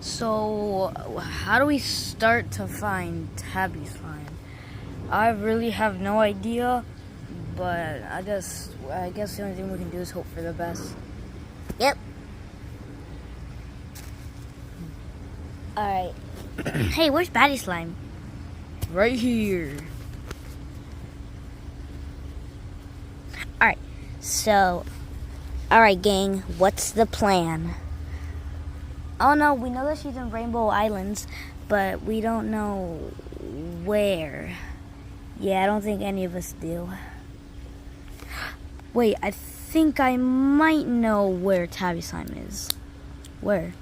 So, how do we start to find tabby slime? I really have no idea, but I guess the only thing we can do is hope for the best. Yep. Alright. Hey, where's Batty Slime? Right here. Alright, so, alright gang, what's the plan? Oh no, we know that she's in Rainbow Islands, but we don't know where. Yeah, I don't think any of us do. Wait, I think I might know where tabby slime is. Where?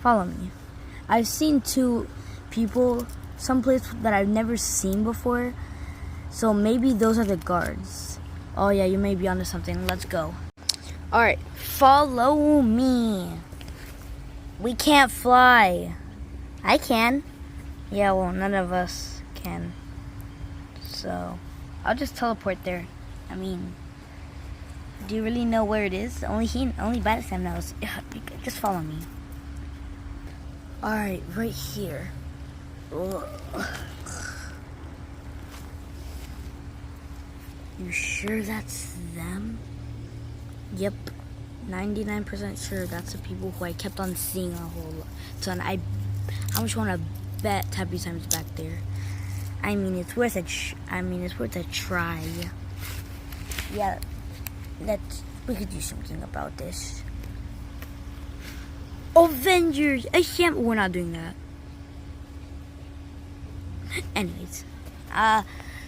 Follow me. I've seen two people someplace that I've never seen before, so maybe those are the guards. Oh yeah, you may be onto something. Let's go. Alright, follow me. We can't fly. I can. Yeah, well, none of us can. So, I'll just teleport there. I mean, Do you really know where it is? Only Batty Slime knows. Just follow me. alright, right here. Ugh. You sure that's them? Yep. 99% sure that's the people who I kept on seeing a whole lot. So I just want to bet tabby slime's back there. I mean, it's worth a try. Yeah, we could do something about this. Avengers! We're not doing that. Anyways.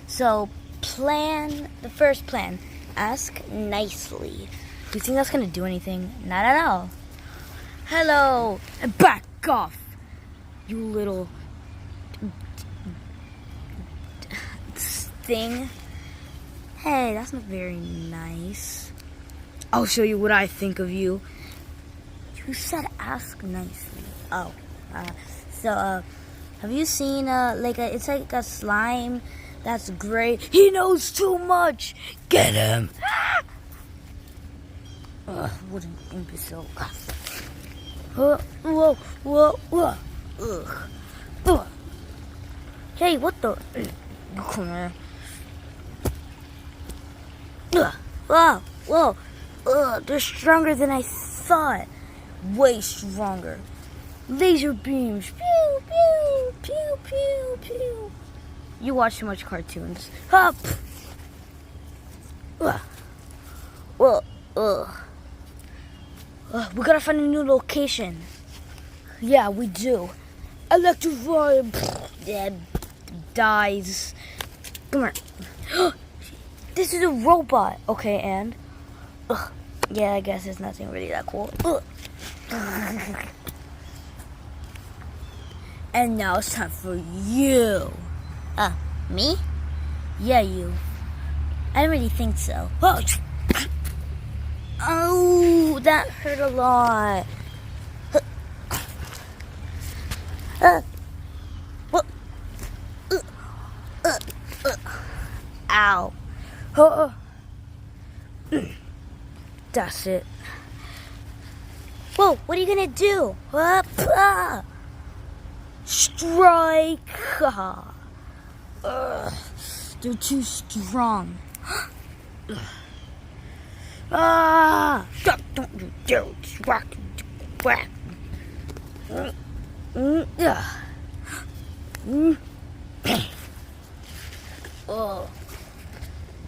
So the first plan, ask nicely. Do you think that's gonna do anything? Not at all. Hello! And back off! You little thing. Hey, that's not very nice. I'll show you what I think of you. You said ask nicely. Oh, so have you seen it's like a slime that's gray? He knows too much. Get him. What an imbecile. Whoa. Ugh. Hey, what the? Come here. Whoa. They're stronger than I thought. Way stronger. Laser beams. Pew, pew, pew, pew, pew. You watch too much cartoons. Hop. We gotta find a new location. Yeah, we do. Electrify. Dead. Dies. Come here. This is a robot. Okay, and? Yeah, I guess it's nothing really that cool. And now it's time for you. Me? Yeah, you. I don't really think so. Oh, that hurt a lot. Ow. That's it. Whoa, what are you gonna do? Strike! They're too strong. Don't you dare strike!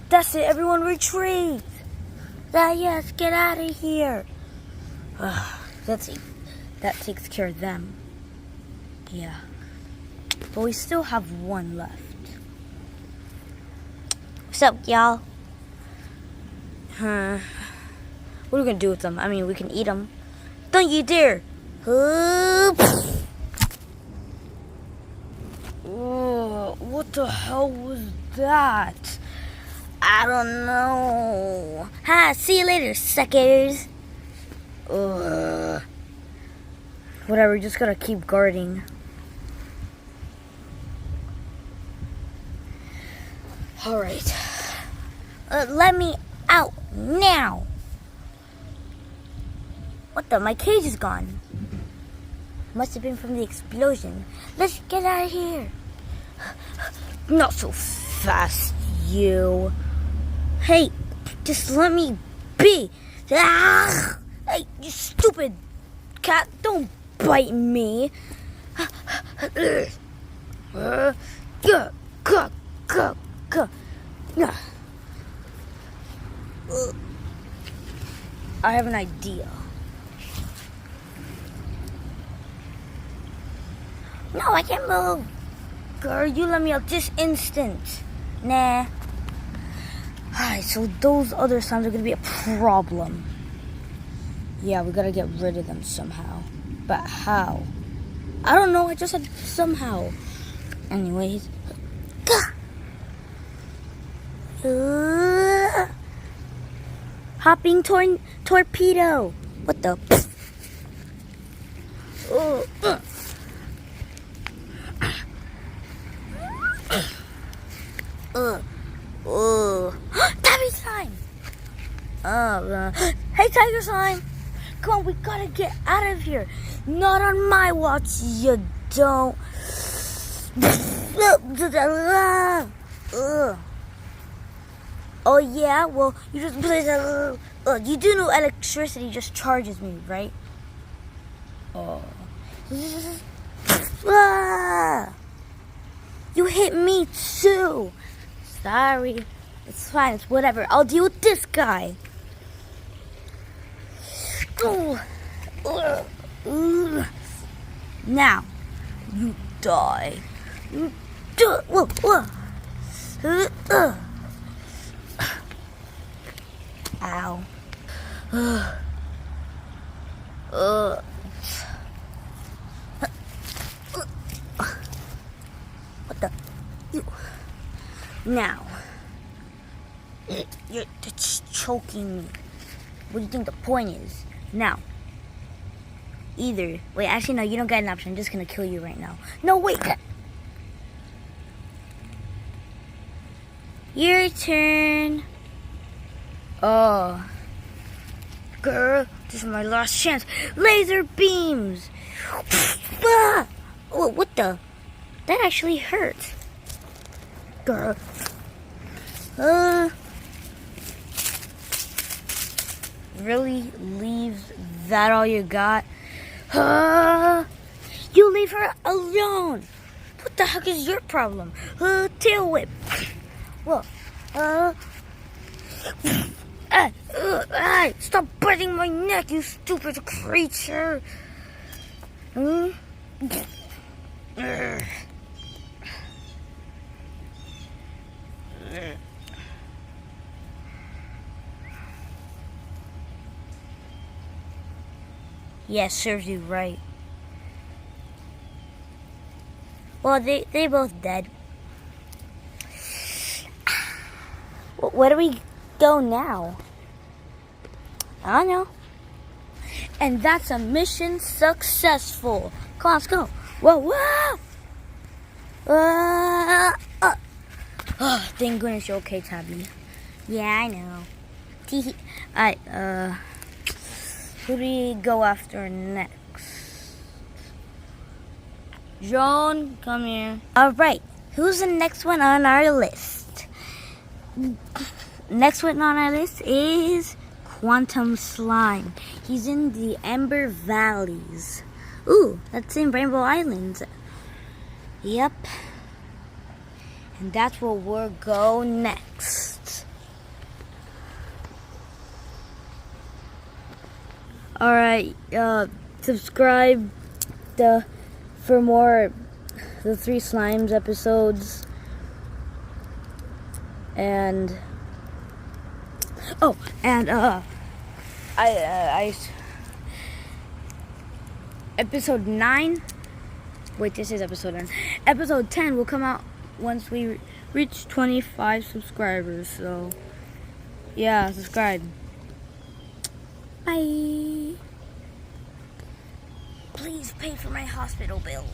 That's it, everyone retreat! Yes, get out of here. Let's see. That takes care of them. Yeah. But we still have one left. What's up, y'all? What are we gonna do with them? I mean, we can eat them. Don't you dare! What the hell was that? I don't know. See you later, suckers. Whatever, we just gotta keep guarding. Alright. Let me out now. What the? My cage is gone. Must have been from the explosion. Let's get out of here. Not so fast, you. Hey, just let me be. Ah! Hey, you stupid cat, don't bite me. I have an idea. No, I can't move. Girl, you let me out this instant. Nah. Alright, so those other slimes are gonna be a problem. Yeah, we gotta get rid of them somehow. But how? I don't know, I just said somehow. Anyways. Hopping torpedo. What the? Tabby slime. Hey, tiger slime. Come on, we gotta get out of here. Not on my watch, you don't. Oh yeah, well you just you do know electricity just charges me, right? Oh. You hit me too. Sorry. It's fine, it's whatever. I'll deal with this guy. Now, you die. Ow. What the? You. Now. You're choking me. What do you think the point is? Now. Either. Wait, actually, no, you don't get an option. I'm just gonna kill you right now. No, wait. Your turn. Oh. Girl, this is my last chance. Laser beams. Oh, what the? That actually hurt. Girl. Really? Leave that all you got? You leave her alone. What the heck is your problem? Tail whip. Well, stop biting my neck, you stupid creature. Yeah, serves you right. Well, they both dead. Where do we go now? I don't know. And that's a mission successful. Come on, let's go. Whoa, whoa. Thank goodness you're okay, Tabby. Yeah, I know. Alright, who do we go after next? John, come here. Alright, who's the next one on our list? Next one on our list is Quantum Slime. He's in the Ember Valleys. Ooh, that's in Rainbow Islands. Yep. And that's where we'll go next. Alright, subscribe for more the 3 Slimes episodes. And episode 9. Wait, this is episode 9. Episode 10 will come out once we reach 25 subscribers. So, yeah, subscribe. Bye. Please pay for my hospital bill.